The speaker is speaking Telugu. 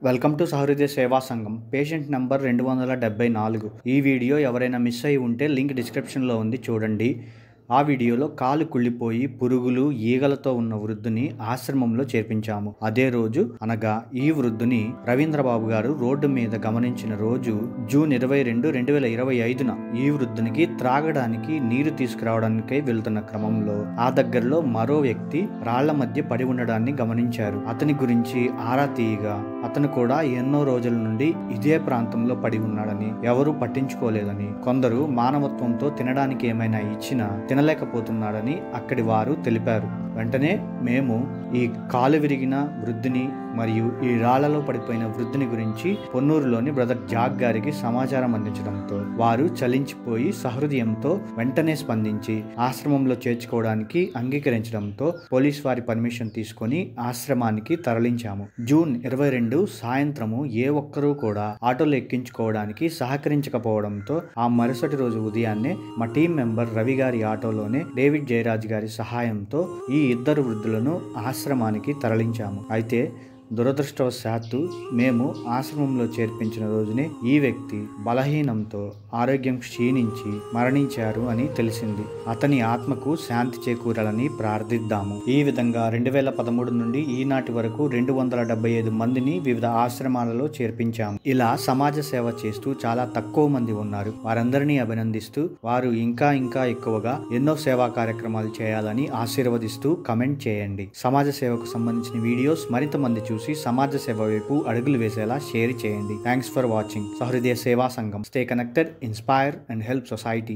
వెల్కమ్ టు సహృదయ సేవా సంఘం. Patient number 274. ఈ వీడియో ఎవరైనా మిస్ అయి ఉంటే లింక్ డిస్క్రిప్షన్లో ఉంది, చూడండి. ఆ వీడియోలో కాలు కుళ్ళిపోయి పురుగులు ఈగలతో ఉన్న వృద్ధుని ఆశ్రమంలో చేర్పించాము. అదే రోజు అనగా ఈ వృద్ధుని రవీంద్రబాబు గారు రోడ్డు మీద గమనించిన రోజు జూన్ 22, 2025న ఈ వృద్ధునికి త్రాగడానికి నీరు తీసుకురావడానికై వెళ్తున్న క్రమంలో ఆ దగ్గరలో మరో వ్యక్తి రాళ్ల మధ్య పడి ఉండడాన్ని గమనించారు. అతని గురించి ఆరా తీయగా అతను కూడా ఎన్నో రోజుల నుండి ఇదే ప్రాంతంలో పడి ఉన్నాడని, ఎవరూ పట్టించుకోలేదని, కొందరు మానవత్వంతో తినడానికి ఏమైనా ఇచ్చినా తినలేకపోతున్నాడని అక్కడి వారు తెలిపారు. వెంటనే మేము ఈ కాలు విరిగిన వృద్ధుని మరియు ఈ రాళ్లలో పడిపోయిన వృద్ధుని గురించి పొన్నూరులోని బ్రదర్ జాక్ గారికి సమాచారం అందించడంతో వారు చలించిపోయి సహృదయంతో వెంటనే స్పందించి ఆశ్రమంలో చేర్చుకోవడానికి అంగీకరించడంతో పోలీస్ వారి పర్మిషన్ తీసుకొని ఆశ్రమానికి తరలించాము. జూన్ 22 సాయంత్రము ఏ ఒక్కరూ కూడా ఆటోలో ఎక్కించుకోవడానికి సహకరించకపోవడంతో ఆ మరుసటి రోజు ఉదయాన్నే మా టీం మెంబర్ రవి గారి ఆటోలోనే డేవిడ్ జయరాజ్ గారి సహాయంతో ఈ ఇద్దరు వృద్ధులను ఆశ్రమానికి తరలించాము. అయితే దురదృష్టవశాత్తు మేము ఆశ్రమంలో చేర్పించిన రోజునే ఈ వ్యక్తి బలహీనంతో ఆరోగ్యం క్షీణించి మరణించారు అని తెలిసింది. అతని ఆత్మకు శాంతి చేకూరాలని ప్రార్థిద్దాము. ఈ విధంగా 2013 నుండి ఈనాటి వరకు 275 మందిని వివిధ ఆశ్రమాలలో చేర్పించాము. ఇలా సమాజ సేవ చేస్తూ చాలా తక్కువ మంది ఉన్నారు. వారందరినీ అభినందిస్తూ వారు ఇంకా ఎక్కువగా ఎన్నో సేవా కార్యక్రమాలు చేయాలని ఆశీర్వదిస్తూ కమెంట్ చేయండి. సమాజ సేవకు సంబంధించిన వీడియోస్ మరింత మంది చూసి సమాజ సేవ వైపు అడుగులు వేసేలా షేర్ చేయండి. Thanks for watching. సహృదయ సేవా సంఘం. Stay connected, inspire and help society.